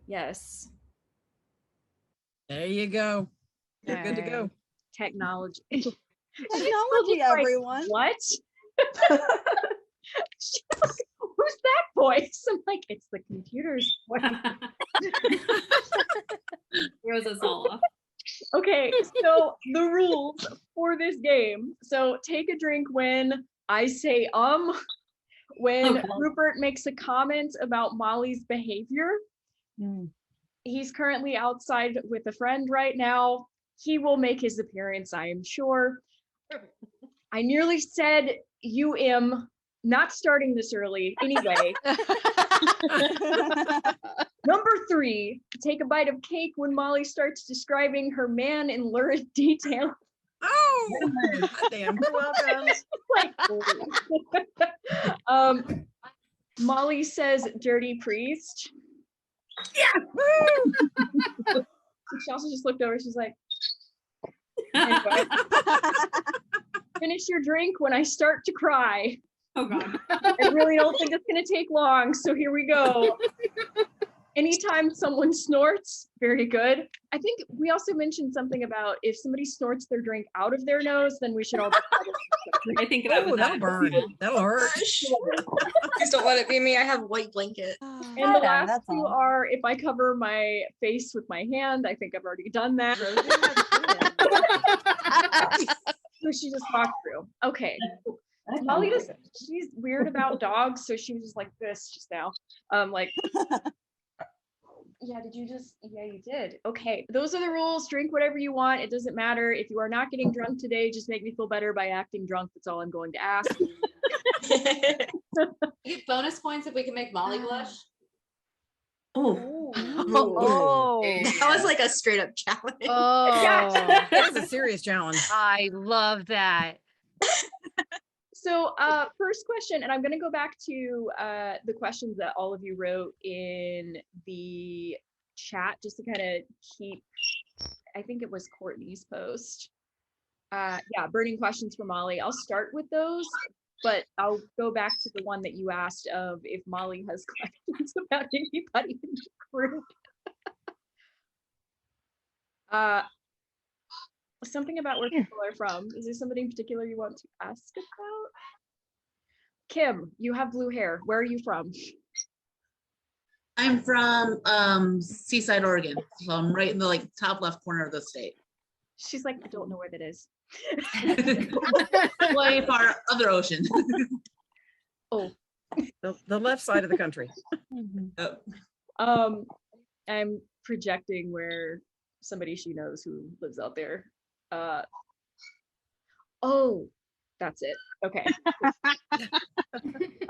Yes. There you go. You're good to go. Technology. Technology, everyone. What? She's like, who's that voice? I'm like, it's the computer's voice. Throws us all off. Okay, so the rules for this game. So take a drink when I say when Rupert makes a comment about Molly's behavior. He's currently outside with a friend right now. He will make his appearance, I am sure. I nearly said not starting this early. Anyway. Number 3, take a bite of cake when Molly starts describing her man in lurid detail. Oh, damn. Welcome. Molly says dirty priest. Yeah. She also just looked over. She's like, anyway. Finish your drink when I start to cry. Oh God. I really don't think it's gonna take long, so here we go. Anytime someone snorts, very good. I think we also mentioned something about if somebody snorts their drink out of their nose, then we should all I think that'll burn. That'll hurt. Please don't let it be me. I have white blanket. And the last two are if I cover my face with my hand. I think I've already done that. So she just walked through. Okay. Molly she's weird about dogs, so she was just like this just now. Like yeah, you did. Okay, those are the rules. Drink whatever you want. It doesn't matter. If you are not getting drunk today, just make me feel better by acting drunk. That's all I'm going to ask. You get bonus points if we can make Molly blush. Oh, That was like a straight up challenge. Oh, yeah. That's a serious challenge. I love that. So first question, and I'm going to go back to the questions that all of you wrote in the chat just to kind of keep, I think it was Courtney's post. Yeah, burning questions for Molly. I'll start with those, but I'll go back to the one that you asked of if Molly has questions about anybody in the group. Something about where people are from. Is there somebody in particular you want to ask about? Kim, you have blue hair. Where are you from? I'm from Seaside, Oregon. So I'm right in the top left corner of the state. She's like, I don't know where that is. Way far other ocean. Oh, the left side of the country. I'm projecting where somebody she knows who lives out there. Oh, that's it. Okay.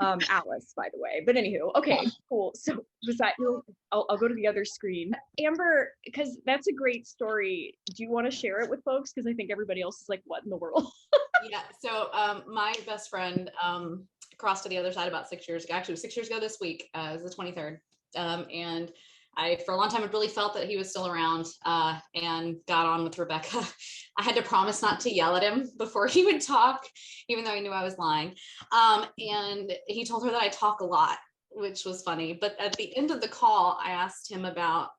Alice, by the way. But anywho, okay, cool. So was that I'll go to the other screen. Amber, because that's a great story. Do you want to share it with folks? Because I think everybody else is like, what in the world? Yeah. So my best friend crossed to the other side about 6 years ago. Actually, it was 6 years ago this week. It was the 23rd. And I, for a long time, had really felt that he was still around and got on with Rebekah. I had to promise not to yell at him before he would talk, even though he knew I was lying. And he told her that I talk a lot, which was funny. But at the end of the call, I asked him about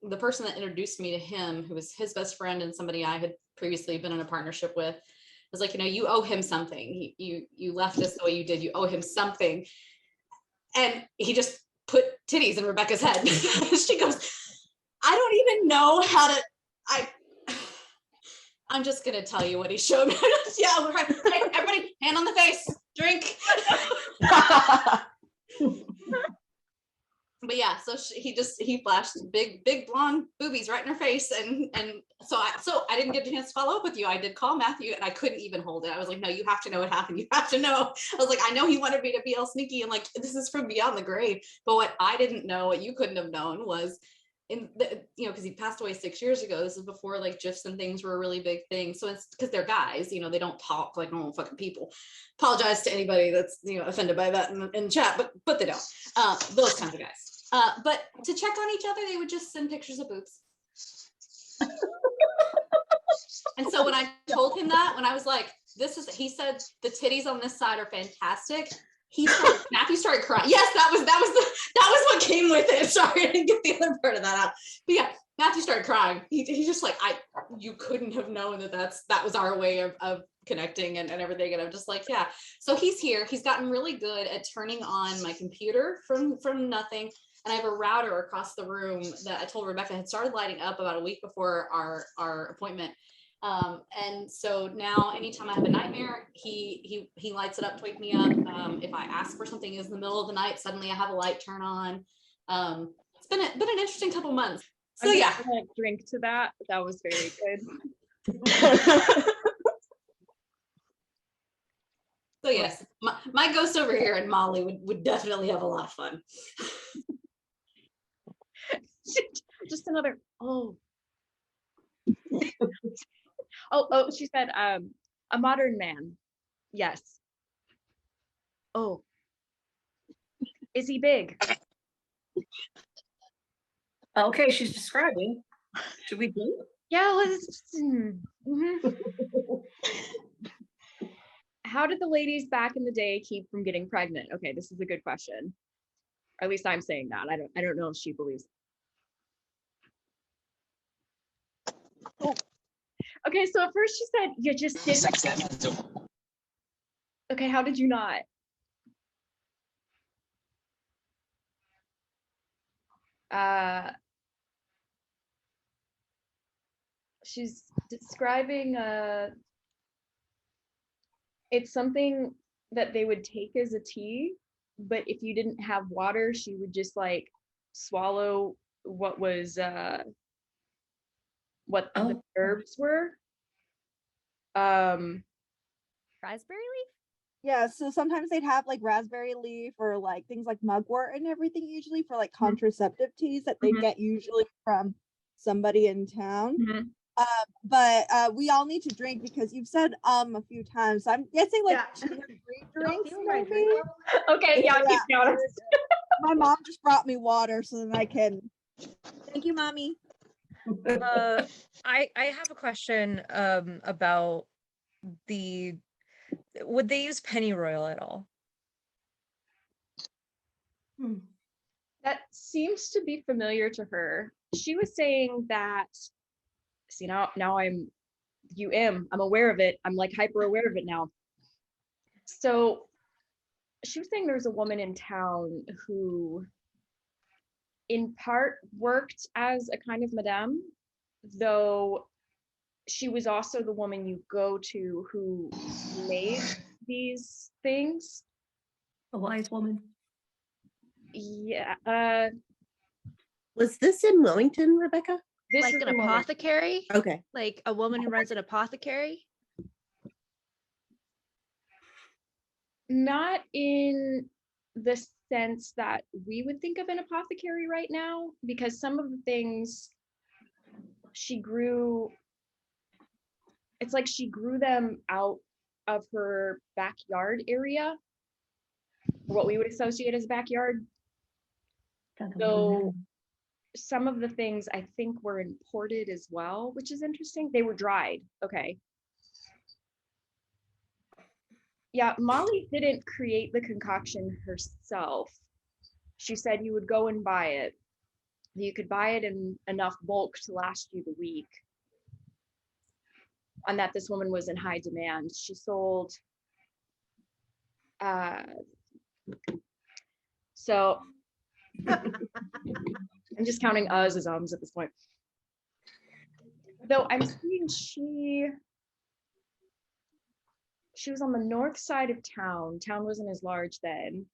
the person that introduced me to him, who was his best friend and somebody I had previously been in a partnership with. I was like, you owe him something. You left us the way you did. You owe him something. And he just put titties in Rebekah's head. She goes, I don't even know how to, I'm just going to tell you what he showed me. Yeah, we're right. Everybody, hand on the face, drink. But yeah, so he flashed big blonde boobies right in her face. And so I didn't get a chance to follow up with you. I did call Matthew and I couldn't even hold it. I was like, no, you have to know what happened. You have to know. I was like, I know he wanted me to be all sneaky and like, this is from beyond the grave. But what I didn't know, what you couldn't have known was because he passed away 6 years ago. This is before like GIFs and things were a really big thing. So it's because they're guys, they don't talk like normal fucking people. Apologize to anybody that's, offended by that in chat, but they don't. Those kinds of guys. But to check on each other, they would just send pictures of boobs. And so when I told him that, when I was like, he said the titties on this side are fantastic. Matthew started crying. Yes, that was what came with it. Sorry, I didn't get the other part of that out. But yeah, Matthew started crying. He's just like, you couldn't have known that was our way of connecting and everything. And I'm just like, yeah. So he's here. He's gotten really good at turning on my computer from nothing. And I have a router across the room that I told Rebecca had started lighting up about a week before our appointment. And so now anytime I have a nightmare, he lights it up to wake me up. If I ask for something in the middle of the night, suddenly I have a light turn on. It's been an interesting couple months. So yeah, I'm gonna drink to that. That was very good. So yes, my ghost over here in Molly would definitely have a lot of fun. Just another oh, she said a modern man. Yes. Oh, is he big? Okay, she's describing. Should we do? Yeah, let's. How did the ladies back in the day keep from getting pregnant? Okay, this is a good question. Or at least I'm saying that. I don't know if she believes. Oh. Okay, so at first she said you just didn't. Okay, how did you not? She's describing it's something that they would take as a tea, but if you didn't have water, she would just like swallow what was what the herbs were. Raspberry leaf? Yeah, so sometimes they'd have like raspberry leaf or like things like mugwort and everything, usually for like contraceptive teas that they'd get usually from somebody in town. But we all need to drink because you've said a few times. So I'm guessing like 2 or 3 drinks maybe. Okay, yeah, keep going. My mom just brought me water so that I can. Thank you, mommy. I have a question about would they use pennyroyal at all? That seems to be familiar to her. She was saying that, see, now I'm aware of it. I'm like hyper aware of it now. So she was saying there's a woman in town who in part worked as a kind of madame, though she was also the woman you go to who made these things. A wise woman. Yeah. Was this in Wilmington, Rebecca? This like is an apothecary? Okay. Like a woman who runs an apothecary? Not in the sense that we would think of an apothecary right now, because some of the things she grew, it's like she grew them out of her backyard area, what we would associate as backyard. So some of the things I think were imported as well, which is interesting. They were dried. Okay. Yeah, Molly didn't create the concoction herself. She said you would go and buy it. You could buy it in enough bulk to last you the week. And that this woman was in high demand. She sold, so I'm just counting us as ums at this point. Though I'm seeing she was on the north side of town. Town wasn't as large then.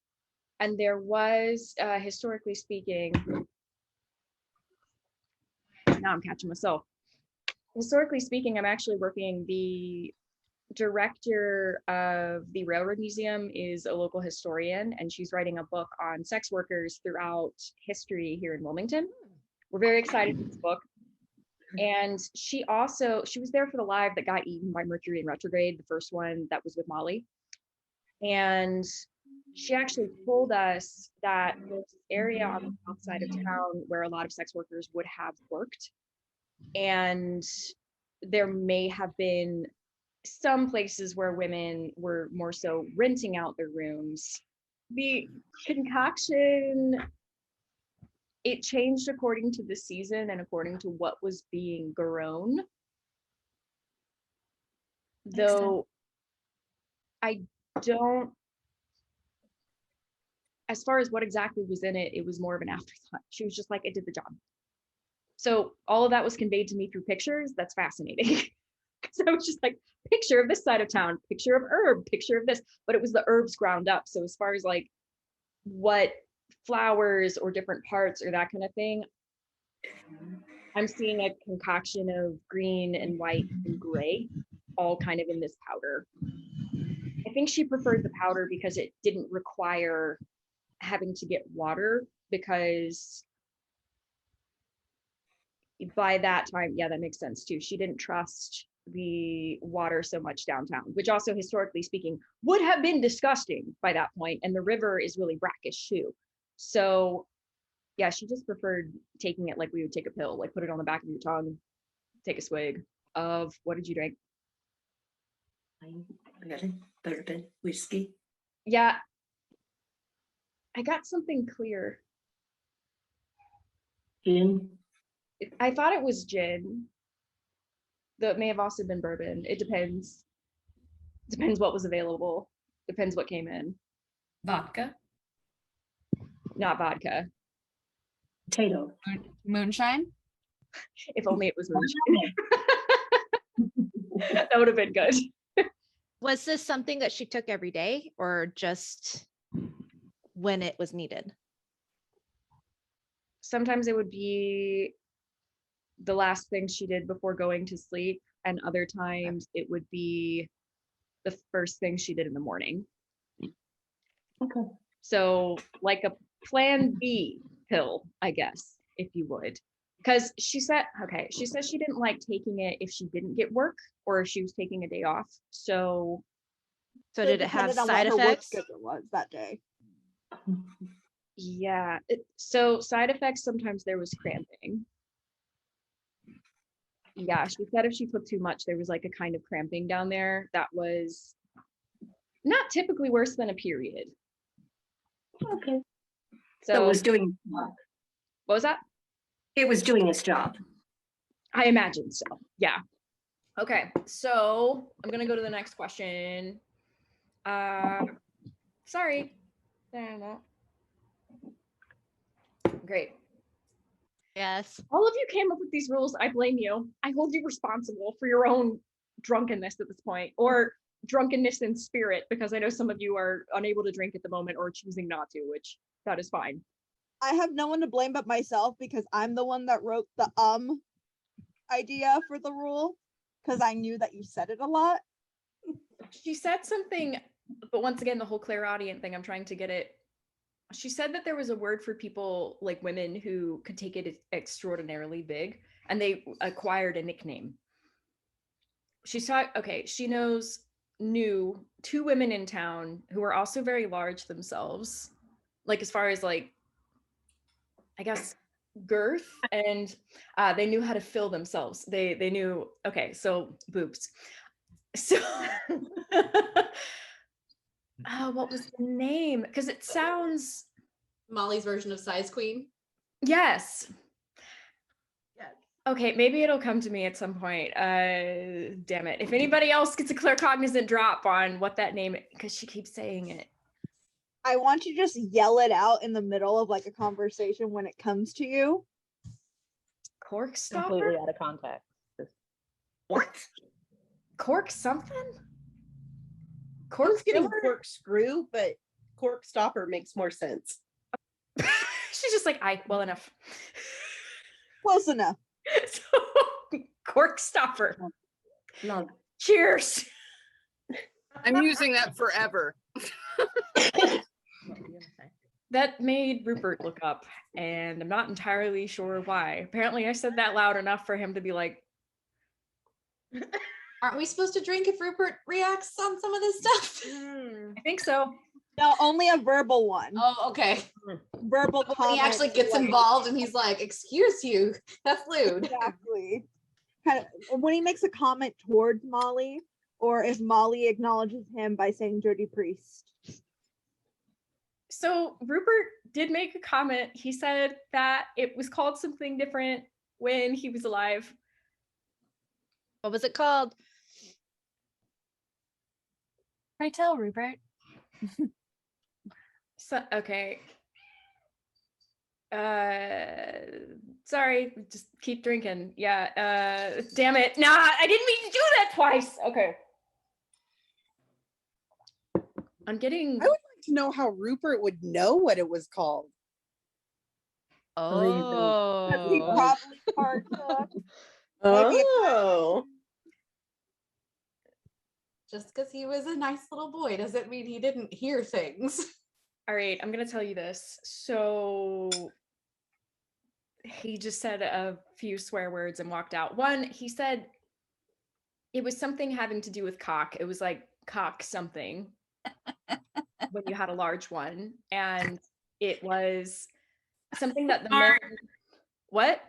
And there was, historically speaking, now I'm catching myself. Historically speaking, I'm actually working, the director of the Railroad Museum is a local historian, and she's writing a book on sex workers throughout history here in Wilmington. We're very excited for this book. And she was there for the live that got eaten by Mercury in retrograde, the first one that was with Molly. And she actually told us that there's this area on the south side of town where a lot of sex workers would have worked. And there may have been some places where women were more so renting out their rooms. The concoction it changed according to the season and according to what was being grown. Though I don't, as far as what exactly was in it, it was more of an afterthought. She was just like, it did the job. So all of that was conveyed to me through pictures. That's fascinating. So I was just like, picture of this side of town, picture of herb, picture of this, but it was the herbs ground up. So as far as like what flowers or different parts or that kind of thing, I'm seeing a concoction of green and white and gray, all kind of in this powder. I think she preferred the powder because it didn't require having to get water, because by that time, yeah, that makes sense too. She didn't trust the water so much downtown, which also historically speaking would have been disgusting by that point. And the river is really brackish too. So yeah, she just preferred taking it like we would take a pill, like put it on the back of your tongue, take a swig of, what did you drink? I got it. Bourbon, whiskey. Yeah, I got something clear. Gin. I thought it was gin. Though it may have also been bourbon. It depends. Depends what was available. Depends what came in. Vodka. Not vodka. Potato. Moonshine. If only it was moonshine. That would have been good. Was this something that she took every day or just when it was needed? Sometimes it would be the last thing she did before going to sleep, and other times it would be the first thing she did in the morning. Okay. So like a plan B pill, I guess, if you would. Because she said, okay, she said she didn't like taking it if she didn't get work or if she was taking a day off. So did it have depended on side what her work effects? schedule was that day. yeah, so side effects, sometimes there was cramping. Yeah, she said if she took too much, there was like a kind of cramping down there that was not typically worse than a period. Okay. So it was doing its job. What was that? It was doing its job. I imagine so. Yeah. Okay, so I'm gonna go to the next question. Sorry. Great. Yes. All of you came up with these rules. I blame you. I hold you responsible for your own drunkenness at this point, or drunkenness in spirit, because I know some of you are unable to drink at the moment or choosing not to, which that is fine. I have no one to blame but myself because I'm the one that wrote the idea for the rule because I knew that you said it a lot. She said something, but once again, the whole clairaudient thing, I'm trying to get it. She said that there was a word for people like women who could take it extraordinarily big, and they acquired a nickname. She's taught, okay, she knew two women in town who were also very large themselves, like as far as like, I guess, girth, and they knew how to fill themselves. They knew, okay, so boobs. So what was the name? Because it sounds Molly's version of size queen. Yes. Okay, maybe it'll come to me at some point. Damn it. If anybody else gets a claircognizant drop on what that name, because she keeps saying it. I want you to just yell it out in the middle of like a conversation when it comes to you. Cork Stopper? Completely out of context. What? Cork something? I was getting corkscrew, but Cork Stopper makes more sense. She's just like, well enough. Close enough. So, Cork Stopper. No. Cheers. I'm using that forever. That made Rupert look up, and I'm not entirely sure why. Apparently I said that loud enough for him to be like, aren't we supposed to drink if Rupert reacts on some of this stuff? I think so. No, only a verbal one. Oh, okay. Verbal When comment. he actually gets involved and he's like, excuse you, that's lewd. Exactly. Kind of when he makes a comment towards Molly, or if Molly acknowledges him by saying dirty priest. So Rupert did make a comment. He said that it was called something different when he was alive. What was it called? Pray tell, Rupert. So, okay. Sorry, just keep drinking. Yeah, damn it. Nah, I didn't mean to do that twice. Okay. I'm getting. I would like to know how Rupert would know what it was called. He Oh. probably parked up. Maybe Oh. Just because he was a nice little boy doesn't mean he didn't hear things. All right, I'm gonna tell you this. So he just said a few swear words and walked out. One, he said it was something having to do with cock. It was like cock something when you had a large one. And it was something that the men. What?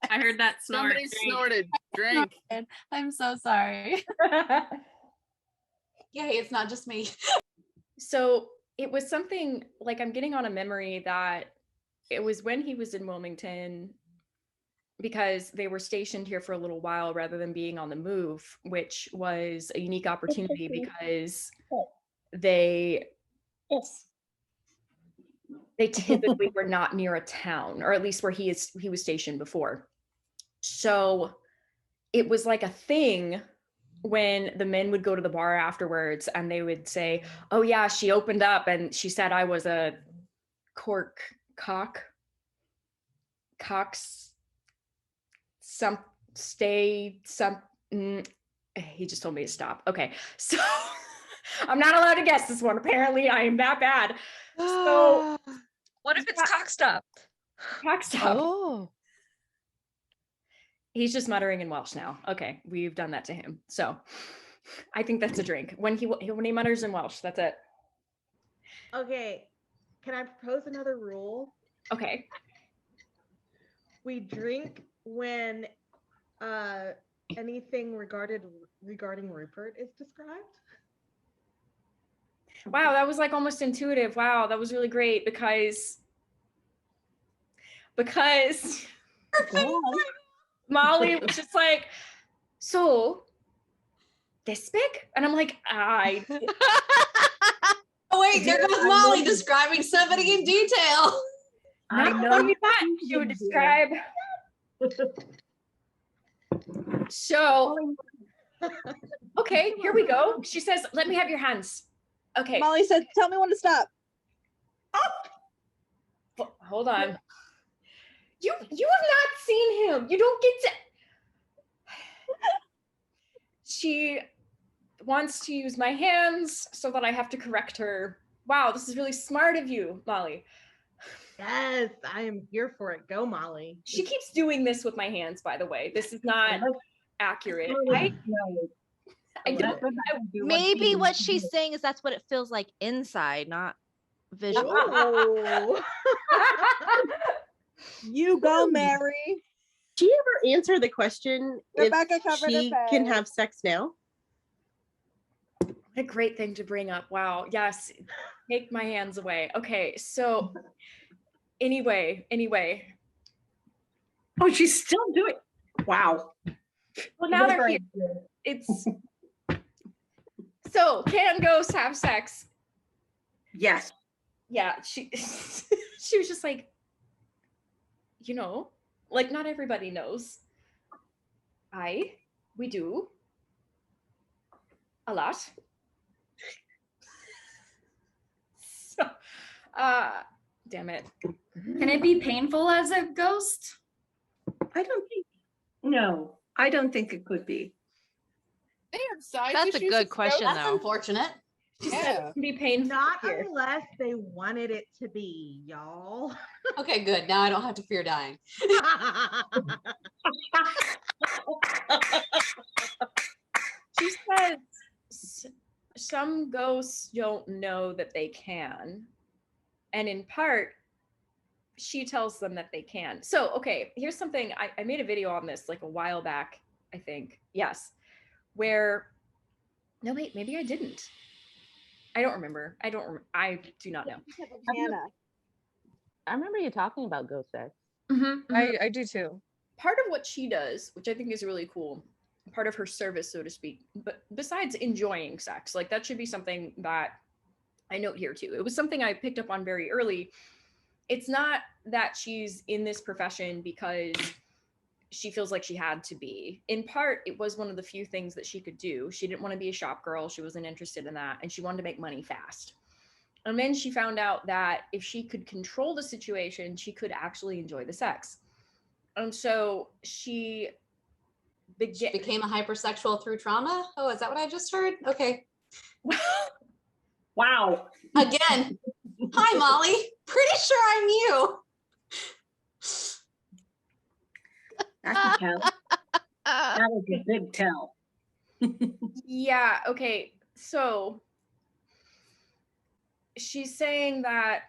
I heard that snort. Somebody snorted. Drink. I'm so sorry. Yay, it's not just me. So it was something like I'm getting on a memory that it was when he was in Wilmington, because they were stationed here for a little while rather than being on the move, which was a unique opportunity because they typically were not near a town, or at least where he was stationed before. So it was like a thing when the men would go to the bar afterwards and they would say, oh yeah, she opened up and she said I was a Cork he just told me to stop. Okay, so I'm not allowed to guess this one. Apparently I am that bad. So what if it's cockstop? Oh. He's just muttering in Welsh now. Okay, we've done that to him. So I think that's a drink. When he mutters in Welsh, that's it. Okay, can I propose another rule? Okay. We drink when anything regarding Rupert is described. Wow, that was like almost intuitive. Wow, that was really great because Molly was just like, so this big? And I'm like, Oh wait, there goes Molly describing somebody in detail. I know you thought she would describe. So, okay, here we go. She says, let me have your hands. Okay. Molly said, tell me when to stop. Hold on. You have not seen him. You don't get to. She wants to use my hands so that I have to correct her. Wow, this is really smart of you, Molly. Yes, I am here for it. Go, Molly. She keeps doing this with my hands, by the way. This is not accurate. Maybe what she's saying is that's what it feels like inside, not visual. You go, Mary. Did she ever answer the question Rebecca if she can have sex now? What a great thing to bring up. Wow. Yes. Take my hands away. Okay. So anyway. Oh, she's still doing. Wow. Well, now they're here. It's so can ghosts have sex? Yes. Yeah. She was just like, like not everybody knows. We do a lot. So, damn it. Can it be painful as a ghost? I don't think it could be. That's a good question, That's though. unfortunate. She said it can be painful. Not here. unless they wanted it to be, y'all. Okay, good. Now I don't have to fear dying. She says some ghosts don't know that they can. And in part, she tells them that they can. So, okay, here's something. I made a video on this like a while back, I think. Yes. Where, no, wait, maybe I didn't. I don't remember. I do not know. Hannah. I remember you talking about ghost sex. I do too. Part of what she does, which I think is really cool, part of her service, so to speak, but besides enjoying sex, like that should be something that I note here too. It was something I picked up on very early. It's not that she's in this profession because she feels like she had to be. In part, it was one of the few things that she could do. She didn't want to be a shop girl. She wasn't interested in that. And she wanted to make money fast. And then she found out that if she could control the situation, she could actually enjoy the sex. And so she became a hypersexual through trauma. Oh, is that what I just heard? Okay. Wow. Again. Hi, Molly. Pretty sure I'm you. That's a tell. That was a big tell. Yeah, okay. So she's saying that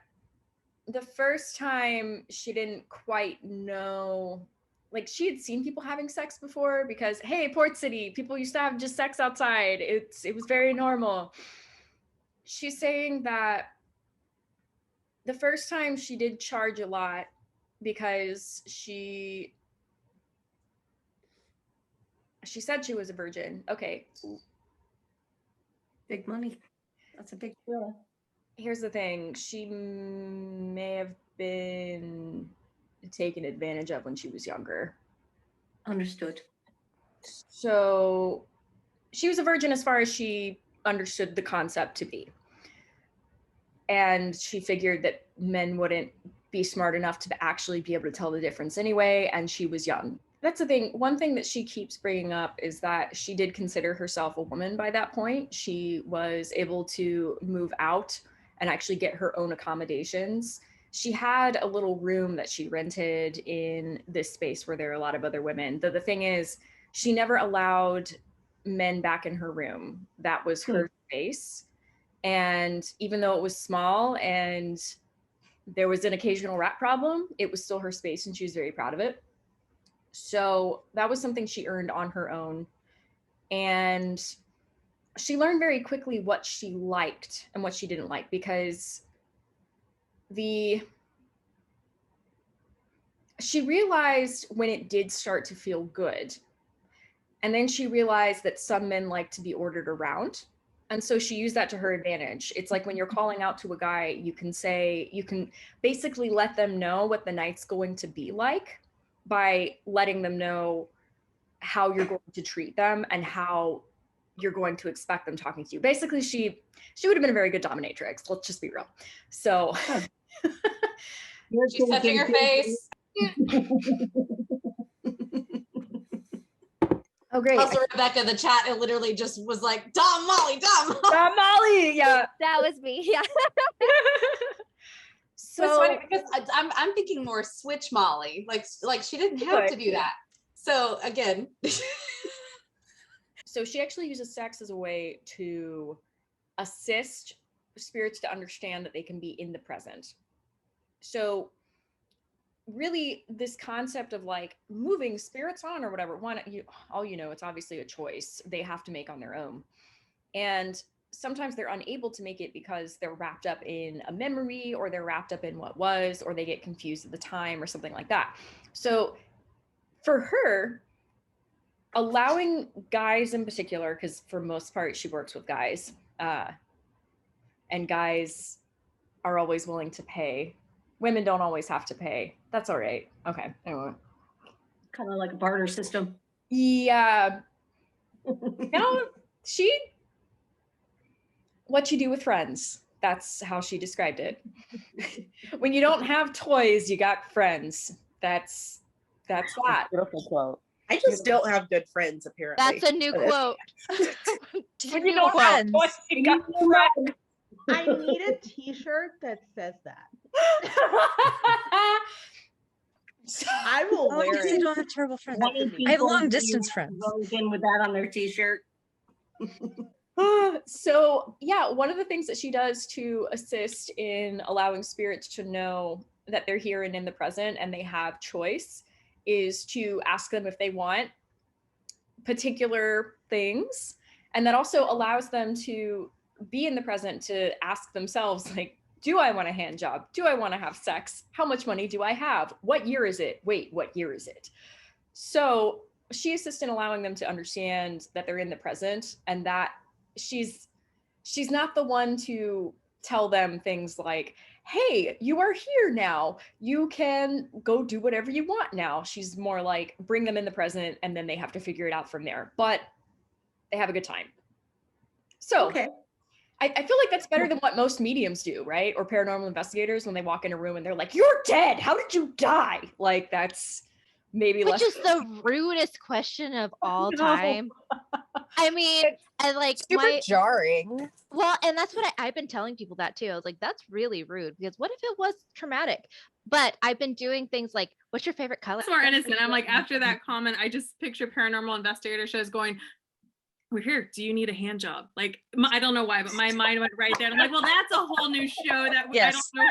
the first time she didn't quite know, like she had seen people having sex before because, hey, Port City, people used to have just sex outside. It was very normal. She's saying that the first time she did charge a lot because she said she was a virgin. Okay. Big money. That's a big deal. Here's the thing. She may have been taken advantage of when she was younger. Understood. So she was a virgin as far as she understood the concept to be. And she figured that men wouldn't be smart enough to actually be able to tell the difference anyway. And she was young. That's the thing. One thing that she keeps bringing up is that she did consider herself a woman by that point. She was able to move out and actually get her own accommodations. She had a little room that she rented in this space where there are a lot of other women. The thing is, she never allowed men back in her room. That was her space. And even though it was small and there was an occasional rat problem, it was still her space and she was very proud of it. So that was something she earned on her own. And she learned very quickly what she liked and what she didn't like, because she realized when it did start to feel good. And then she realized that some men like to be ordered around. And so she used that to her advantage. It's like when you're calling out to a guy, you can basically let them know what the night's going to be like by letting them know how you're going to treat them and how you're going to expect them talking to you. Basically, she would have been a very good dominatrix. Let's just be real. So she's touching her face. Oh, great. Also, Rebecca, the chat, it literally just was like, Dom, Molly, Dom. Dom, Molly, yeah. That was me, yeah. So it's funny because I'm thinking more switch Molly. Like she didn't have to do that. So again. So she actually uses sex as a way to assist spirits to understand that they can be in the present. So really this concept of like moving spirits on or whatever, it's obviously a choice they have to make on their own. And sometimes they're unable to make it because they're wrapped up in a memory, or they're wrapped up in what was, or they get confused at the time or something like that. So for her, allowing guys in particular, because for most part she works with guys, and guys are always willing to pay. Women don't always have to pay. That's all right. Okay. Anyway. Kind of like a barter system. Yeah. What you do with friends. That's how she described it. When you don't have toys, you got friends. That's that. Beautiful quote. I just don't have good friends, apparently. That's a new quote. When you don't have toys, you got friends. I need a t-shirt that says that. I will wear it. They don't have terrible friends. I have long distance friends. In with that on their t-shirt. So yeah, one of the things that she does to assist in allowing spirits to know that they're here and in the present and they have choice is to ask them if they want particular things. And that also allows them to be in the present to ask themselves, like, do I want a hand job? Do I want to have sex? How much money do I have? What year is it? Wait, what year is it? So she assists in allowing them to understand that they're in the present, and that she's not the one to tell them things like, hey, you are here now. You can go do whatever you want now. She's more like, bring them in the present, and then they have to figure it out from there. But they have a good time. So Okay. I feel like that's better than what most mediums do, right? Or paranormal investigators when they walk in a room and they're like, you're dead. How did you die? Like, that's maybe Which less. is the rudest question of all time. I mean, and like Super jarring. Well, and that's what I've been telling people that too. I was like, that's really rude, because what if it was traumatic? But I've been doing things like, what's your favorite color? It's more innocent. I'm like, after that comment, I just picture paranormal investigator shows going, we're here. Do you need a hand job? Like, I don't know why, but my mind went right there. I'm like, well, that's a whole new show that I don't know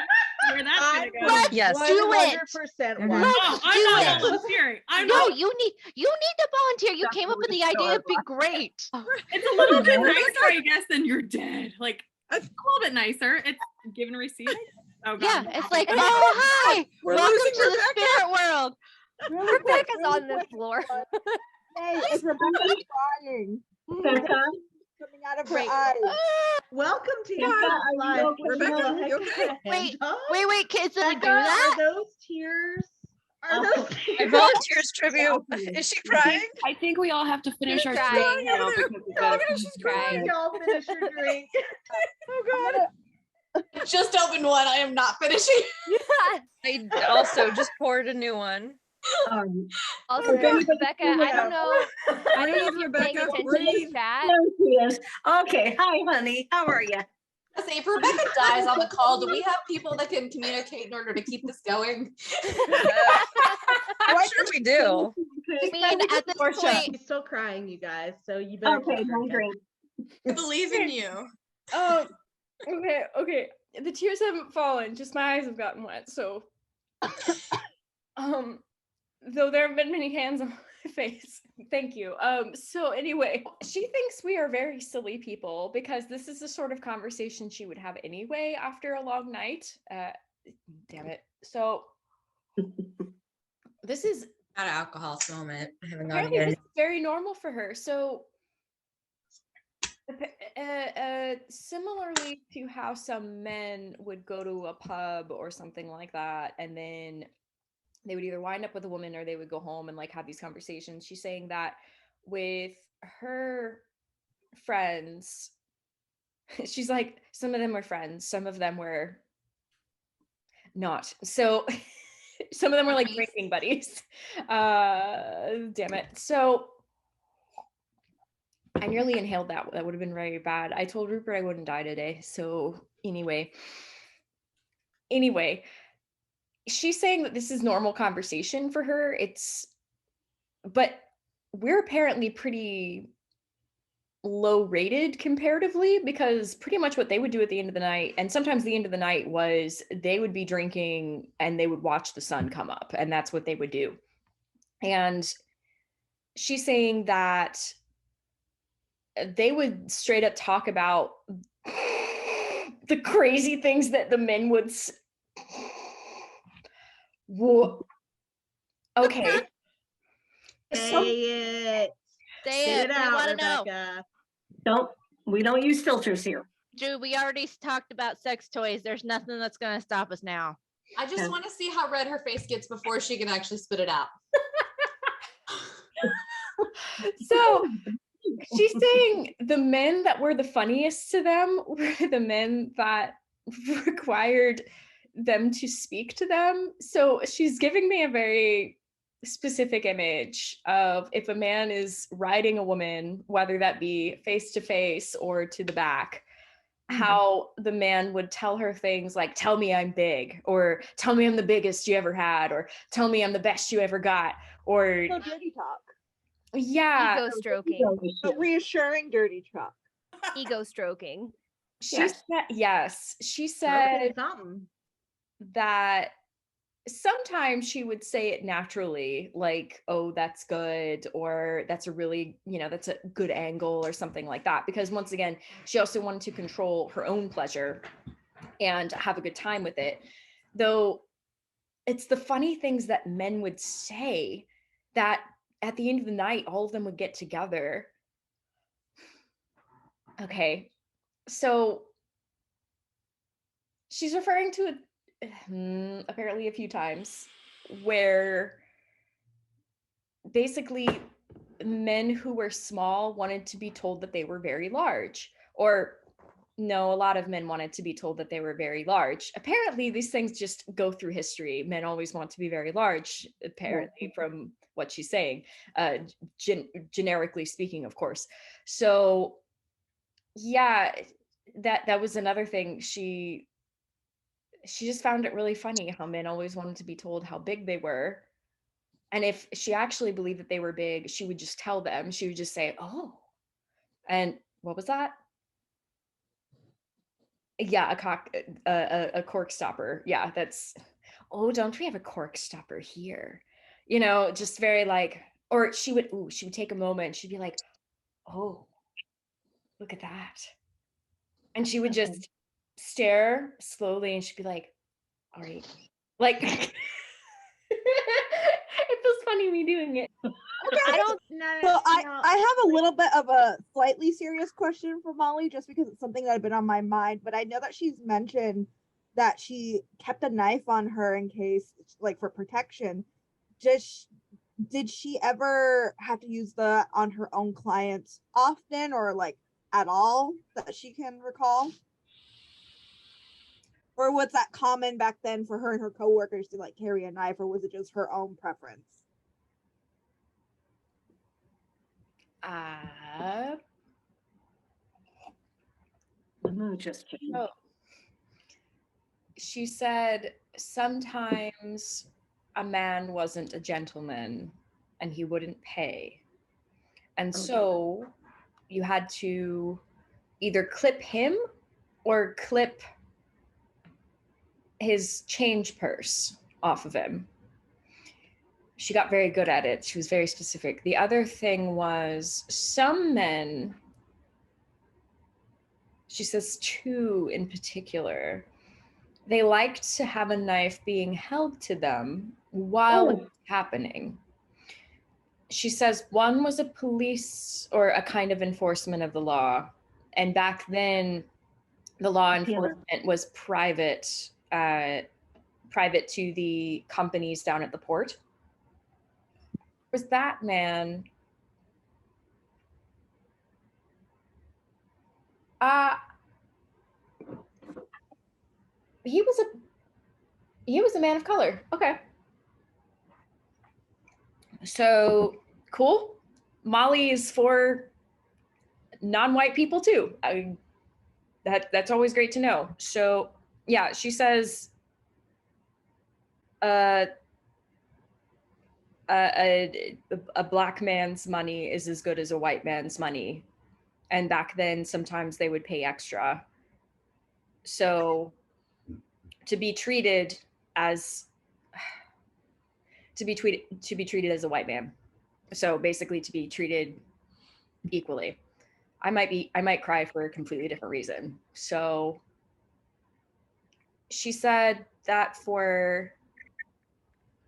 where that's going to go. Yes. Do it. 100% Let's watch. I'm do not it. volunteering. No, you need to volunteer. You came up with the idea. It'd be great. It's a little bit nicer, I guess, than you're dead. Like, it's a little bit nicer. It's given and received. Oh, God. Yeah, it's like, oh, hi. We're Welcome losing to the spirit world. Rebecca's on the floor. Hey, it's Rebecca crying. Becca, Coming out of her eyes. Welcome to Becca, your are you life. okay? Rebecca, you okay? Wait, kids, did we do Becca, that? are those tears? Are those My tears? volunteers tribute. Is she crying? I think we all have to finish our crying. drink now because we Oh, gotta look at her, finish she's the crying. drink. Y'all finish your drink. Oh God. Just opened one. I am not finishing. I also just poured a new one. Also, Rebecca, I don't know if you're paying Rebecca, attention to breathe. the chat. there she is. Okay, hi, honey. How are you? Say, if Rebecca dies on the call, do we have people that can communicate in order to keep this going? I'm sure we do. I mean, at this point, She's still crying, you guys. So you better. Okay, keep my drinking. drink. I believe in you. Oh, okay. The tears haven't fallen, just my eyes have gotten wet. So, though there have been many hands on my face. Thank you. So anyway, she thinks we are very silly people because this is the sort of conversation she would have anyway after a long night. Damn it. So this is Not an alcohol moment. I haven't gone apparently again. this is very normal for her. So similarly to how some men would go to a pub or something like that, and then they would either wind up with a woman or they would go home and like have these conversations. She's saying that with her friends, she's like, some of them were friends, some of them were not. So some of them were like drinking buddies. Damn it. So I nearly inhaled that. That would have been very bad. I told Rupert I wouldn't die today. So anyway, she's saying that this is normal conversation for her. But we're apparently pretty low rated comparatively, because pretty much what they would do at the end of the night, and sometimes the end of the night, was they would be drinking and they would watch the sun come up, and that's what they would do. And she's saying that they would straight up talk about the crazy things that the men would okay. Say it. Say it. Get it out, We want to know. Rebecca. We don't use filters here. Drew, we already talked about sex toys. There's nothing that's going to stop us now. I just want to see how red her face gets before she can actually spit it out. So she's saying the men that were the funniest to them were the men that required them to speak to them. So she's giving me a very specific image of if a man is riding a woman, whether that be face to face or to the back, how the man would tell her things like, tell me I'm big, or tell me I'm the biggest you ever had, or tell me I'm the best you ever got, or No dirty talk. yeah, Ego stroking. But reassuring dirty talk. Ego stroking. she said that sometimes she would say it naturally, like, oh, that's good, or that's a really, that's a good angle, or something like that. Because once again, she also wanted to control her own pleasure and have a good time with it. Though it's the funny things that men would say that at the end of the night, all of them would get together. Okay, so she's referring to it apparently a few times where basically men who were small wanted to be told that they were very large, or no, a lot of men wanted to be told that they were very large. Apparently these things just go through history. Men always want to be very large, apparently, from what she's saying, generically speaking, of course. So yeah, that was another thing. She just found it really funny how men always wanted to be told how big they were. And if she actually believed that they were big, she would just tell them. She would just say, oh, and what was that? Yeah, a cork stopper. Yeah, that's, oh, don't we have a cork stopper here? Just very like, or she would take a moment. She'd be like, oh, look at that. And she would just stare slowly, and she'd be like, all right. Like, it feels funny me doing it. I don't know. I have a little bit of a slightly serious question for Molly, just because it's something that had been on my mind. But I know that she's mentioned that she kept a knife on her in case, like, for protection. Did she ever have to use that on her own clients often, or like at all, that she can recall? Or was that common back then for her and her coworkers to like carry a knife, or was it just her own preference? The mood just changed. Oh. She said sometimes a man wasn't a gentleman and he wouldn't pay. And so you had to either clip him or clip his change purse off of him. She got very good at it. She was very specific. The other thing was some men, she says two in particular, they liked to have a knife being held to them while it was happening. She says one was a police or a kind of enforcement of the law. And back then, the law enforcement was private to the companies down at the port. Was that man? He was a man of color. Okay. So cool. Molly is for non-white people too. That's always great to know. So yeah, she says a black man's money is as good as a white man's money. And back then, sometimes they would pay extra. So to be treated as a white man. So basically to be treated equally. I might cry for a completely different reason. So she said that for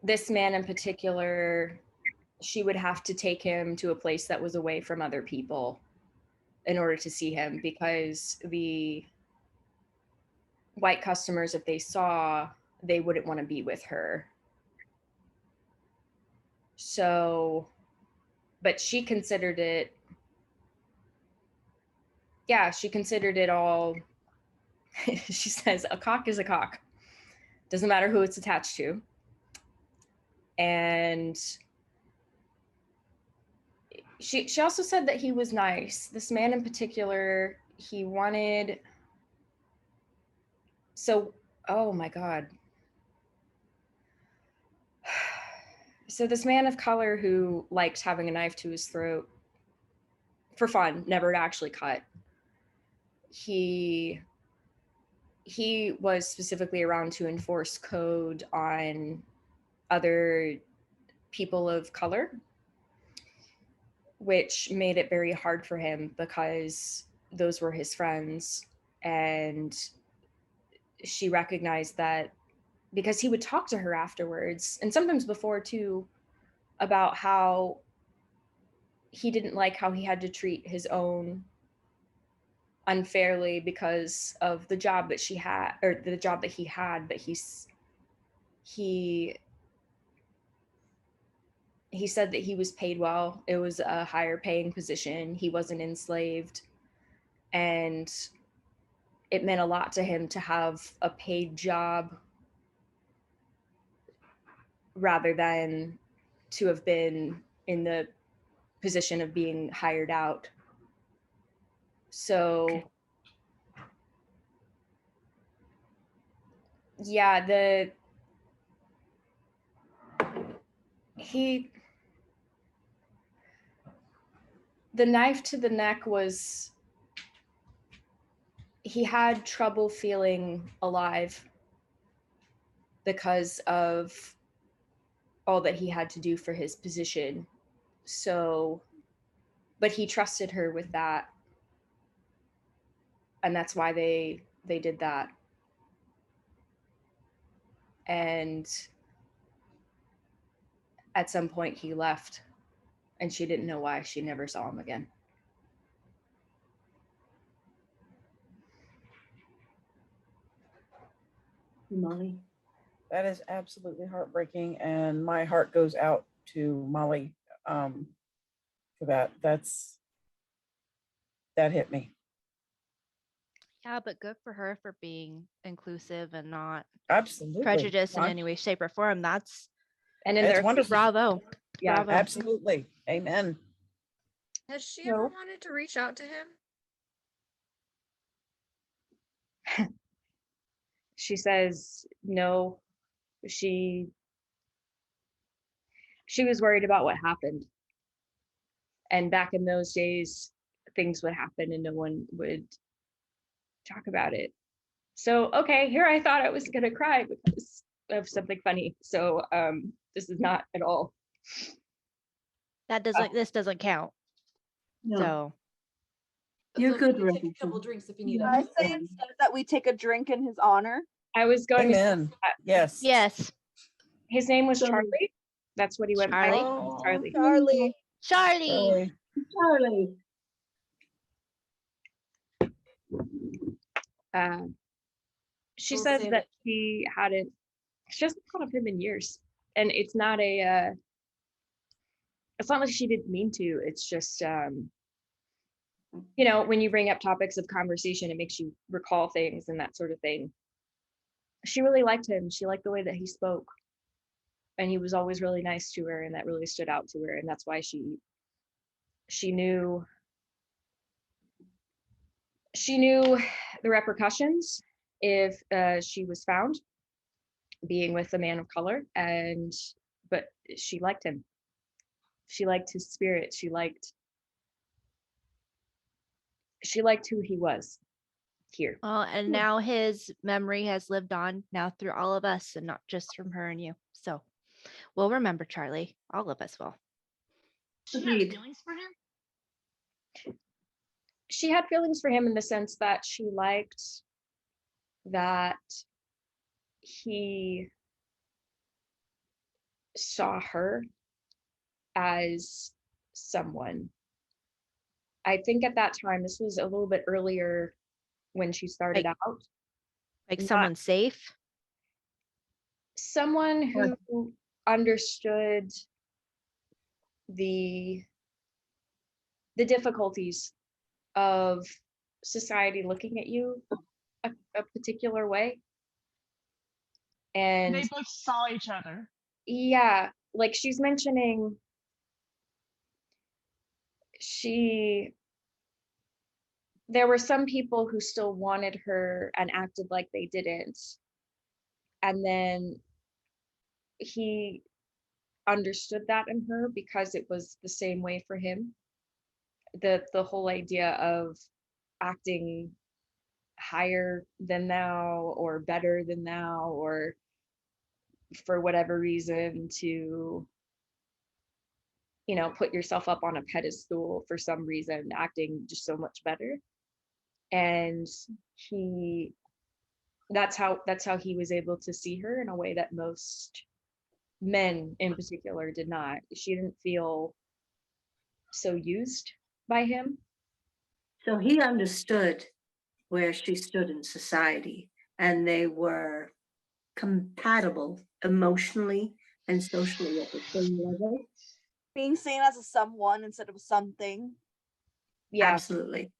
this man in particular, she would have to take him to a place that was away from other people in order to see him, because the white customers, if they saw, they wouldn't want to be with her. So, but she considered it, all, she says, a cock is a cock. Doesn't matter who it's attached to. And she also said that he was nice. This man in particular, he wanted, so, oh my God. So this man of color who liked having a knife to his throat for fun, never to actually cut. He he was specifically around to enforce code on other people of color, which made it very hard for him because those were his friends. And she recognized that because he would talk to her afterwards, and sometimes before too, about how he didn't like how he had to treat his own unfairly because of the job that she had, or the job that he had, but he said that he was paid well. It was a higher paying position. He wasn't enslaved. And it meant a lot to him to have a paid job rather than to have been in the position of being hired out. So yeah, the knife to the neck was, he had trouble feeling alive because of all that he had to do for his position. So, but he trusted her with that. And that's why they did that. And at some point he left and she didn't know why. She never saw him again. Molly. That is absolutely heartbreaking, and my heart goes out to Molly for that. That hit me. Yeah, but good for her for being inclusive and not Absolutely prejudiced in any way, shape, or form. That's and in it's their wonderful. Bravo. Yeah, Bravo. Absolutely. Amen. Has she ever wanted to reach out to him? She says no. She was worried about what happened. And back in those days, things would happen and no one would talk about it. So, okay, here I thought I was going to cry because of something funny. So, this is not at all. That doesn't, this doesn't count. No. So. You're good, Take a Rebekah. couple drinks if you need I it. say instead that we take a drink in his honor. I was going Amen. to. Yes. Yes. His name was Charlie. That's what he went by. Charlie. Charlie. Charlie. Charlie. Charlie. She We'll says save that it. she hasn't thought of him in years. And it's not it's not like she didn't mean to. It's just, you know, when you bring up topics of conversation, it makes you recall things and that sort of thing. She really liked him. She liked the way that he spoke. And he was always really nice to her, and that really stood out to her. And that's why she knew the repercussions if she was found being with a man of color. But she liked him. She liked his spirit. She liked who he was here. Well, and now his memory has lived on now through all of us and not just from her and you. So we'll remember Charlie. All of us will. She had feelings for him? She had feelings for him in the sense that she liked that he saw her as someone. I think at that time, this was a little bit earlier when she started out. Like someone safe? Someone who understood the difficulties of society looking at you a particular way. And they both saw each other. Yeah, like she's mentioning there were some people who still wanted her and acted like they didn't. And then he understood that in her because it was the same way for him. The whole idea of acting higher than thou or better than thou, or for whatever reason to, you know, put yourself up on a pedestal for some reason, acting just so much better. And that's how he was able to see her in a way that most men in particular did not. She didn't feel so used by him. So he understood where she stood in society, and they were compatible emotionally and socially at the same level. Being seen as a someone instead of something. Yeah. Absolutely.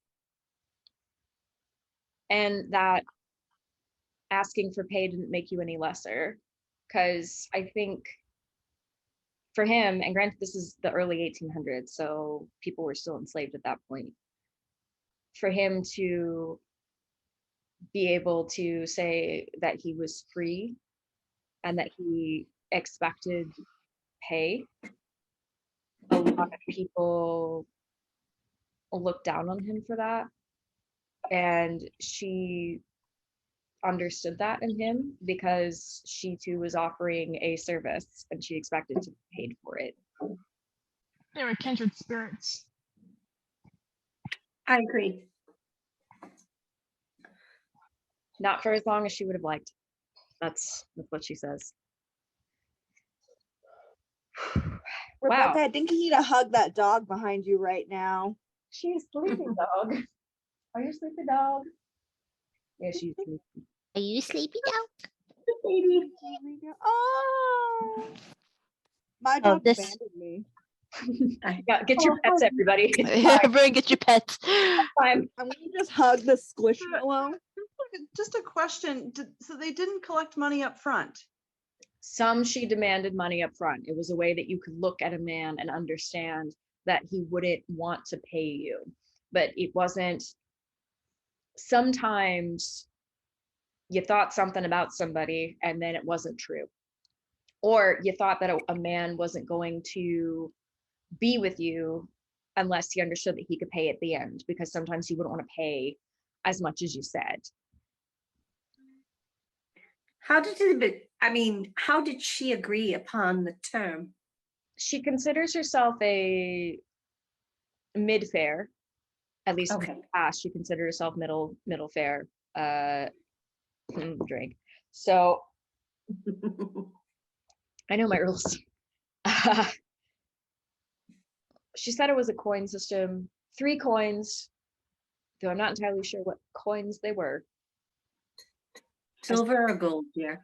And that asking for pay didn't make you any lesser, because I think for him, and granted this is the early 1800s, so people were still enslaved at that point, for him to be able to say that he was free and that he expected pay, a lot of people looked down on him for that. And she understood that in him because she too was offering a service and she expected to be paid for it. They were kindred spirits. I agree. Not for as long as she would have liked. That's what she says. Rebecca, Wow. I think you need to hug that dog behind you right now. She's sleeping, dog. Are you sleepy, dog? Yeah, she's sleepy. Are you sleepy, dog? Baby. Oh, my dog abandoned me. Yeah, get your pets, everybody. Everyone get your pets. I'm gonna just hug the squishmallow. Just a question. So they didn't collect money up front? Some she demanded money up front. It was a way that you could look at a man and understand that he wouldn't want to pay you. But it wasn't, sometimes you thought something about somebody and then it wasn't true. Or you thought that a man wasn't going to be with you unless he understood that he could pay at the end, because sometimes he wouldn't want to pay as much as you said. How did she agree upon the term? She considers herself a mid-fare, at least in the past. She considered herself middle fare. Drink. So I know my rules. She said it was a coin system, 3 coins, though I'm not entirely sure what coins they were. Silver or gold, yeah.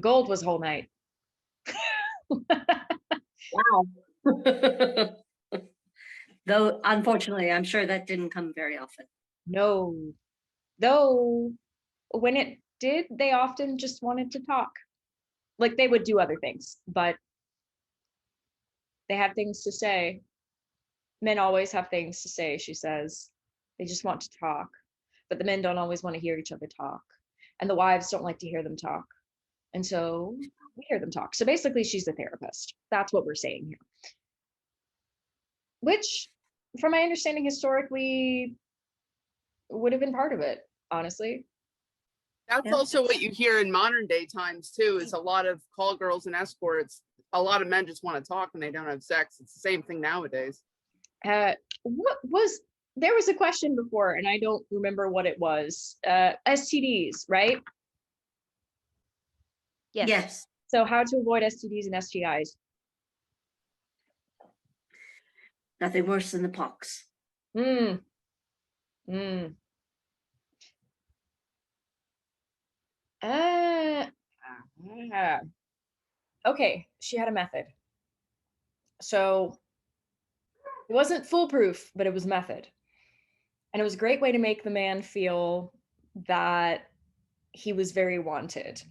Gold was whole night. Wow. Though, unfortunately, I'm sure that didn't come very often. No. Though, when it did, they often just wanted to talk. Like, they would do other things, but they had things to say. Men always have things to say, she says. They just want to talk. But the men don't always want to hear each other talk. And the wives don't like to hear them talk. And so we hear them talk. So basically, she's a therapist. That's what we're saying here. Which, from my understanding, historically, would have been part of it, honestly. That's also what you hear in modern day times too, is a lot of call girls and escorts. A lot of men just want to talk and they don't have sex. It's the same thing nowadays. There was a question before and I don't remember what it was. STDs, right? Yes. So how to avoid STDs and STIs? Nothing worse than the pox. Okay, she had a method. So it wasn't foolproof, but it was method. And it was a great way to make the man feel that he was very wanted.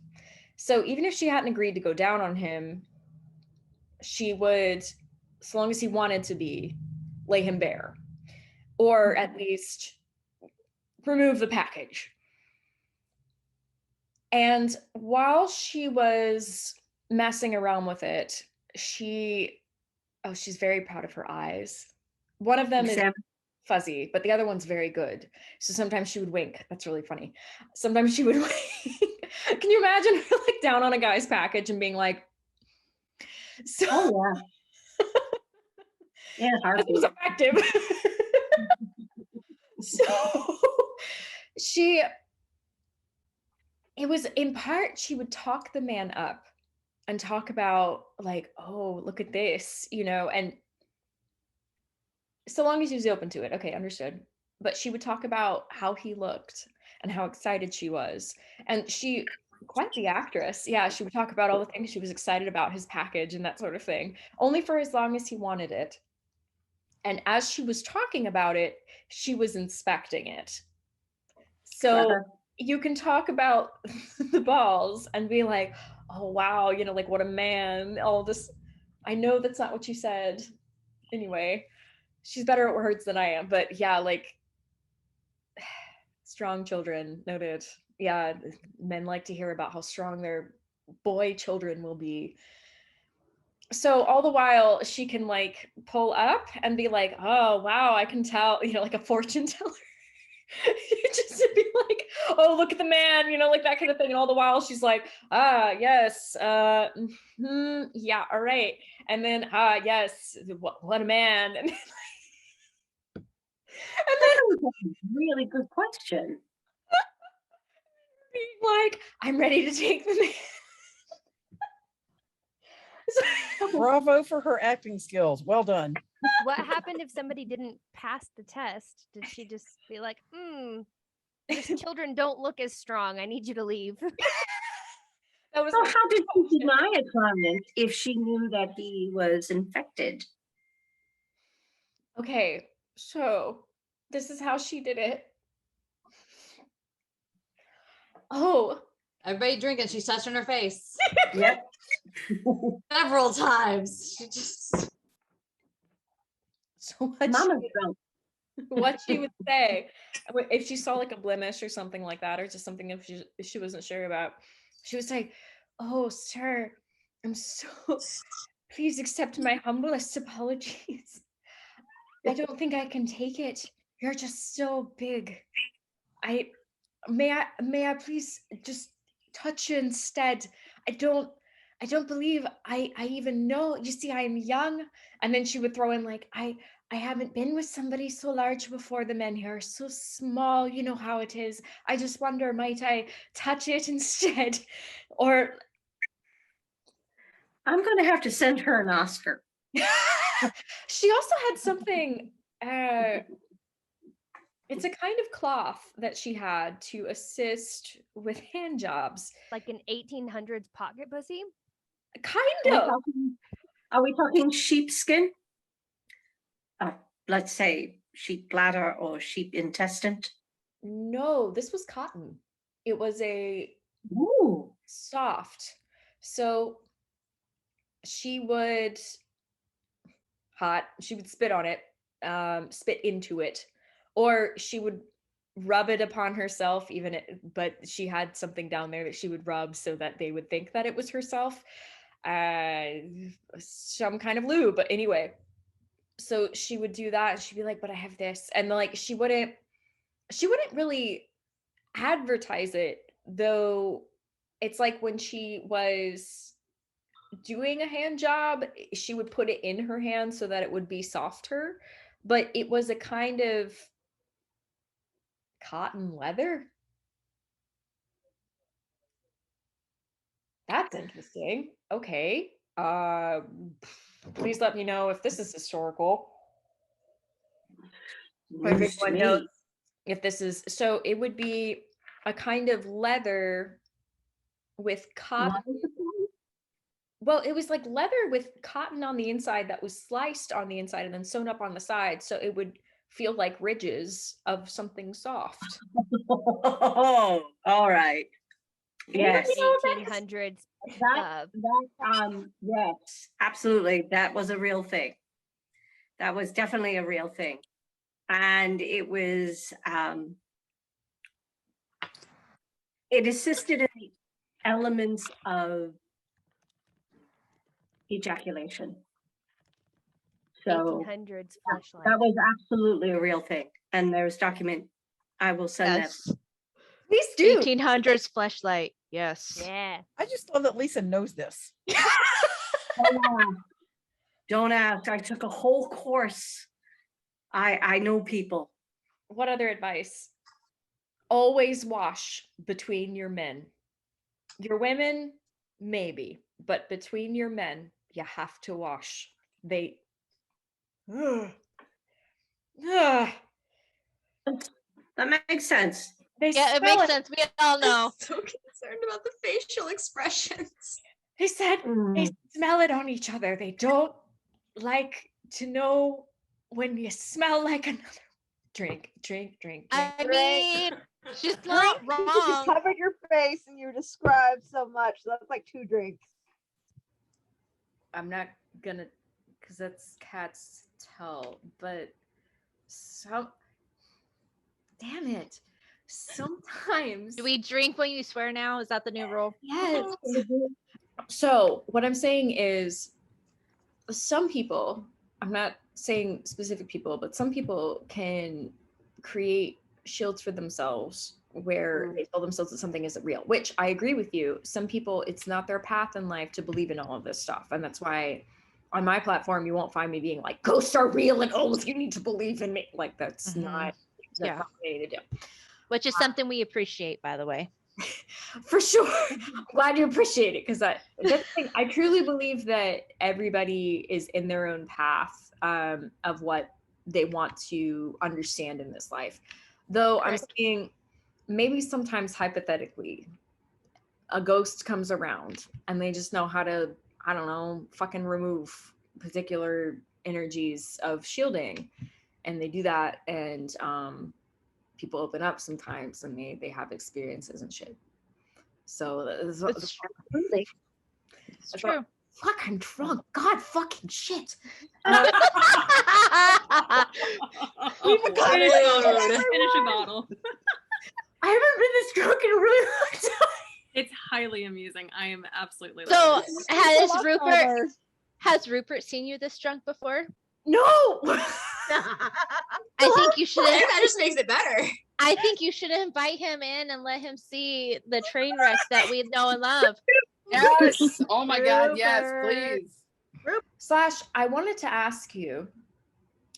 So even if she hadn't agreed to go down on him, she would, so long as he wanted to be, lay him bare. Or at least remove the package. And while she was messing around with it, she's very proud of her eyes. One of them is fuzzy, but the other one's very good. So sometimes she would wink. That's really funny. Sometimes she would wink. Can you imagine her like down on a guy's package and being like, so Oh yeah. Yeah, this was effective. So it was in part, she would talk the man up and talk about like, oh, look at this, and so long as he was open to it, okay, understood. But she would talk about how he looked and how excited she was. And quite the actress, yeah, she would talk about all the things she was excited about, his package and that sort of thing, only for as long as he wanted it. And as she was talking about it, she was inspecting it. So you can talk about the balls and be like, oh, wow, like what a man, all this. I know that's not what you said. Anyway, she's better at words than I am, but yeah, like strong children, noted. Yeah, men like to hear about how strong their boy children will be. So all the while she can like pull up and be like, oh, wow, I can tell, like a fortune teller. Just to be like, oh, look at the man, like that kind of thing. And all the while she's like, yes, yeah, all right. And then, yes, what a man. And then, That was a really good question. Being like, I'm ready to take the man. Bravo for her acting skills. Well done. What happened if somebody didn't pass the test? Did she just be like, your children don't look as strong. I need you to leave. That was So how did she deny a client if she knew that he was infected? Okay, so this is how she did it. Oh. Everybody drinking. She's touching her face. Yep. Several times. She just. So what she would say if she saw like a blemish or something like that, or just something if she wasn't sure about, she would say, oh, sir, I'm so, please accept my humblest apologies. I don't think I can take it. You're just so big. May I please just touch you instead? I don't believe I even know. You see, I am young. And then she would throw in like, I haven't been with somebody so large before. The men here are so small. You know how it is. I just wonder, might I touch it instead? Or I'm going to have to send her an Oscar. she also had something, it's a kind of cloth that she had to assist with hand jobs. Like an 1800s pocket pussy? Kind of. Are we talking sheepskin? Let's say sheep bladder or sheep intestine? No, this was cotton. It was soft. So she would spit on it, spit into it, or she would rub it upon herself, but she had something down there that she would rub so that they would think that it was herself. Some kind of lube, but anyway. So she would do that and she'd be like, but I have this. And like, she wouldn't really advertise it, though. It's like when she was doing a hand job, she would put it in her hand so that it would be softer, but it was a kind of cotton leather. That's interesting. Okay. Please let me know if this is historical. If everyone knows if this is, so it would be a kind of leather with cotton. Well, it was like leather with cotton on the inside that was sliced on the inside and then sewn up on the side, so it would feel like ridges of something soft. Oh, all right. Yes. 1800s. Yes, absolutely. That was a real thing. That was definitely a real thing. And it was, it assisted in the elements of ejaculation. So 1800s that fleshlight. was absolutely a real thing. And there's document. I will send Yes. that. Please do. 1800s fleshlight. Yes. Yeah. I just love that Lisa knows this. Don't ask. I took a whole course. I know people. What other advice? Always wash between your men. Your women, maybe, but between your men, you have to wash. They. Ugh. That makes sense. Yeah, it makes sense. We all know. So concerned about the facial expressions. They said they smell it on each other. They don't like to know when you smell like another. Drink. I mean, she's Drink, not you just wrong. covered your face and you described so much. So that's like 2 drinks. I'm not gonna, because that's cats tell, but damn it. Sometimes. Do we drink when you swear now? Is that the new rule? Yes. So what I'm saying is some people, I'm not saying specific people, but some people can create shields for themselves where they tell themselves that something isn't real, which I agree with you. Some people, it's not their path in life to believe in all of this stuff. And that's why on my platform, you won't find me being like, ghosts are real and oh, you need to believe in me. Like that's not Yeah. what I need to do. Which is something we appreciate, by the way. For sure. I'm glad you appreciate it because that's the thing. I truly believe that everybody is in their own path of what they want to understand in this life. Though I'm saying maybe sometimes hypothetically, a ghost comes around and they just know how to, I don't know, fucking remove particular energies of shielding. And they do that and people open up sometimes and they have experiences and shit. So that's true. Fuck, I'm drunk. God fucking shit. Finish a bottle. I haven't been this drunk in a really long time. It's highly amusing. I am absolutely So loving it. has Rupert seen you this drunk before? No. I think you should. That just makes it better. I think you should invite him in and let him see the train wreck that we know and love. Yes. Oh my God. Yes, please. Slash, I wanted to ask you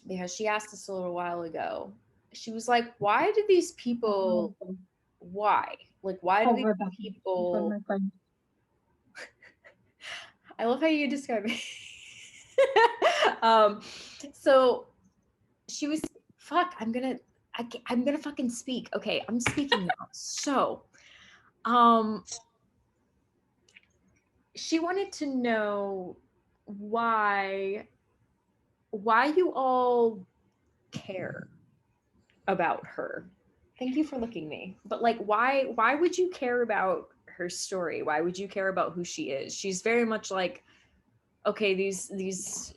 because she asked us a little while ago. She was like, "Why do these people? Why? Like, why do these people?" I love how you describe it. So she was I'm gonna fucking speak. Okay, I'm speaking now. So she wanted to know why you all care about her. Thank you for looking me. But like why would you care about her story? Why would you care about who she is? She's very much like, okay, these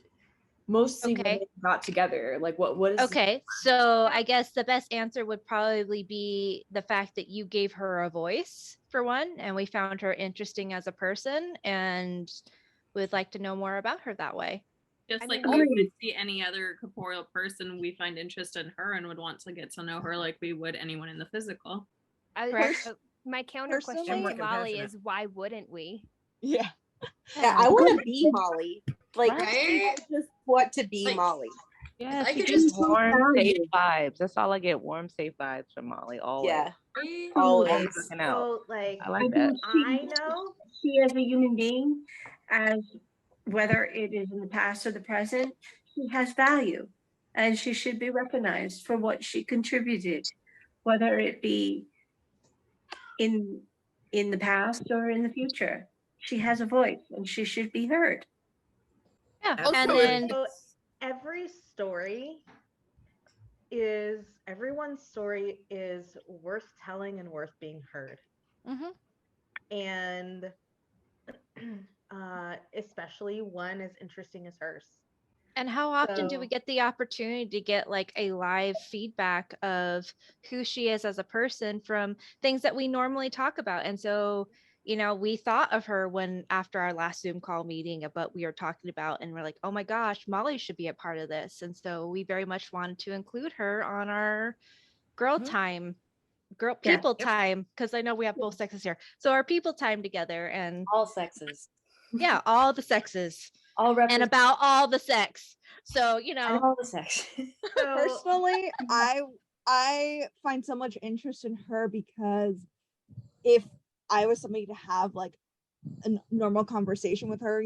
mostly women got together. Like what is Okay, so I guess the best answer would probably be the fact that you gave her a voice for one, and we found her interesting as a person and would like to know more about her that way. Just like we would see any other corporeal person, we find interest in her and would want to get to know her like we would anyone in the physical. My counter question Personally- to Molly is why wouldn't we? Yeah. Yeah, I want to be Molly. Like, Right? I just want to be Molly. Yeah, I she could gives just warm, safe vibes. That's all I get. Warm, safe vibes from Molly. Always. Yeah. Always Always. looking out. So, like, I like that. I know she as a human being, as whether it is in the past or the present, she has value, and she should be recognized for what she contributed, whether it be in the past or in the future. She has a voice, and she should be heard. Yeah, And then so everyone's story is worth telling and worth being heard. And especially one as interesting as hers. And how often do So- we get the opportunity to get like a live feedback of who she is as a person from things that we normally talk about? And so, we thought of her when after our last Zoom call meeting about we were talking about, and we're like, oh my gosh, Molly should be a part of this. And so we very much wanted to include her on our girl time, people time, because I know we have both sexes here. So our people time together, and all sexes. Yeah, all the sexes. And about all the sex. So, and all the sex. Personally, I find so much interest in her because if I was somebody to have like a normal conversation with her,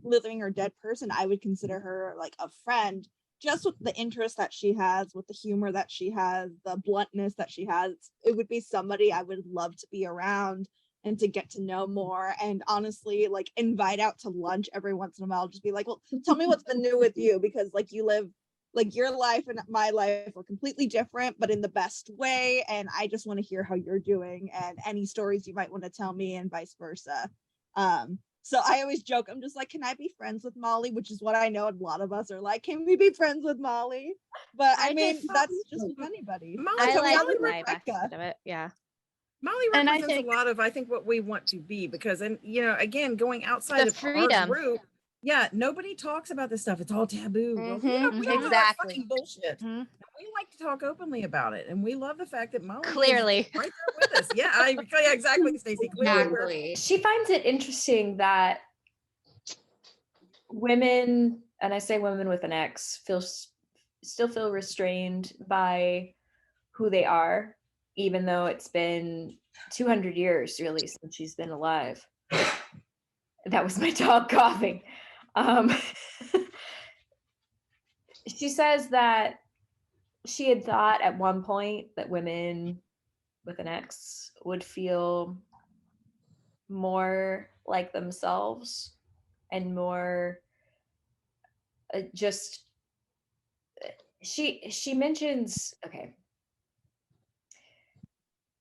living or dead person, I would consider her like a friend, just with the interest that she has, with the humor that she has, the bluntness that she has. It would be somebody I would love to be around and to get to know more, and honestly, like invite out to lunch every once in a while. Just be like, well, tell me what's been new with you, because like you live, like your life and my life are completely different, but in the best way. And I just want to hear how you're doing and any stories you might want to tell me, and vice versa. So I always joke, I'm just like, can I be friends with Molly? Which is what I know a lot of us are like, can we be friends with Molly? But I mean, that's just with anybody. Molly, So Molly Rebekah. Yeah. Molly represents a lot of, I think, what we want to be, because, and again, going outside The of freedom. our group, nobody talks about this stuff. It's all taboo. Well, we don't do that fucking bullshit. We like to talk openly about it, and we love the fact that Molly Clearly is right there with us. Yeah, exactly, Stacey. Clearly. She finds it interesting that women, and I say women with an X, still feel restrained by who they are, even though it's been 200 years really since she's been alive. That was my dog coughing. She says that she had thought at one point that women with an X would feel more like themselves and more just, she mentions, okay,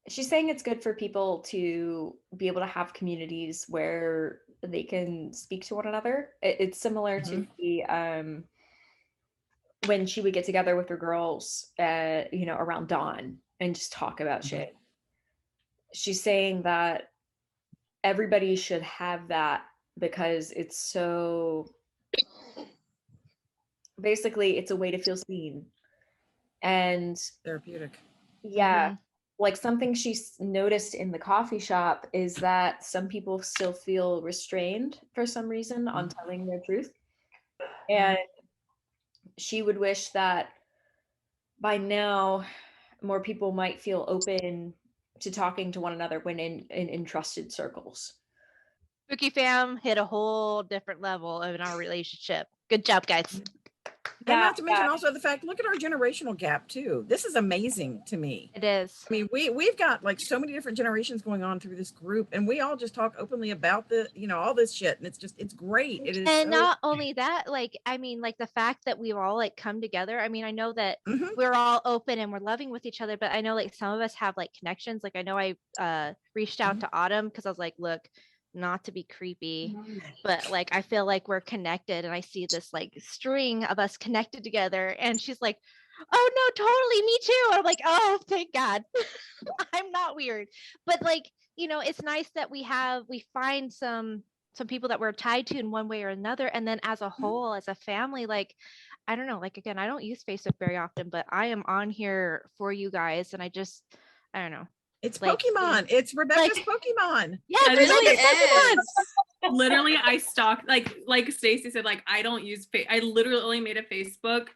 she's saying it's good for people to be able to have communities where they can speak to one another. It's similar to the when she would get together with her girls around dawn and just talk about shit. She's saying that everybody should have that because it's so, basically it's a way to feel seen and therapeutic. Yeah. Like something she's noticed in the coffee shop is that some people still feel restrained for some reason on telling their truth. And she would wish that by now more people might feel open to talking to one another when in trusted circles. Spooky fam hit a whole different level in our relationship. Good job, guys. And not to mention also the fact, look at our generational gap too. This is amazing to me. It is. I mean, we've got like so many different generations going on through this group, and we all just talk openly about all this shit, and it's great. It is. And not only that, like, I mean, like the fact that we've all like come together. I mean, I know that we're all open and we're loving with each other, but I know like some of us have like connections. Like I know I reached out to Autumn because I was like, look, not to be creepy, but like I feel like we're connected, and I see this like string of us connected together, and she's like, oh no, totally, me too. And I'm like, oh, thank God. I'm not weird. But like, it's nice that we find some people that we're tied to in one way or another, and then as a whole, as a family, like I don't know, like again, I don't use Facebook very often, but I am on here for you guys, and I don't know. It's like, Pokemon. It's Rebekah's Pokemon. Yeah, it really is. Literally, I stalk like Stacey said, like I don't use I literally made a Facebook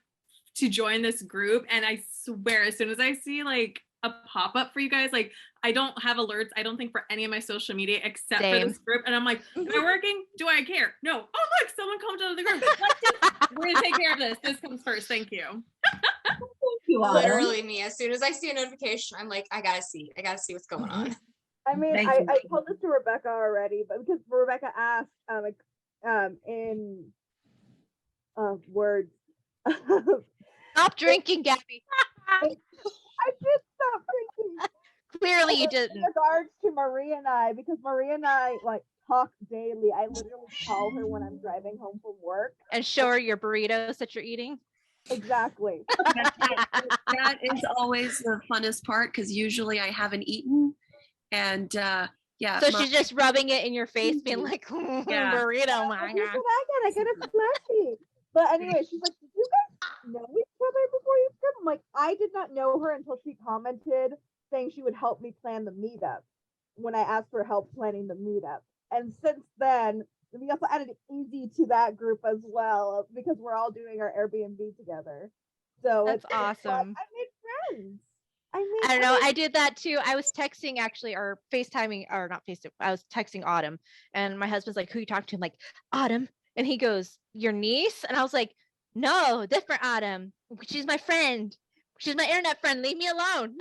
to join this group, and I swear as soon as I see like a pop-up for you guys, like I don't have alerts, I don't think, for any of my social media except for this group, and I'm like, am I working? Do I care? No. Oh look, someone come to the group. We're gonna take care of this comes first. Thank you. Literally me. As soon as I see a notification, I'm like, I gotta see what's going on. I mean, I told this to Rebekah already, but because Rebekah asked, in words. Stop drinking, Gabby. I did stop drinking. Clearly you didn't. In regards to Maria and I, because Maria and I like talk daily. I literally call her when I'm driving home from work. And show her your burritos that you're eating. Exactly. That is always the funnest part, because usually I haven't eaten, and Yeah. So she's just rubbing it in your face, being like, Yeah. burrito, my Here's what I got a flashy. But anyway, she's like, did you guys know each other before you trip? I'm like, I did not know her until she commented saying she would help me plan the meetup when I asked for help planning the meetup. And since then, we also added Easy to that group as well because we're all doing our Airbnb together. So that's it's awesome. I made friends. I don't know. I did that too. I was texting actually, or FaceTiming, or not FaceTime. I was texting Autumn, and my husband's like, "Who you talking to?" I'm like, "Autumn," and he goes, "Your niece?" And I was like, "No, different Autumn. She's my friend. She's my internet friend. Leave me alone."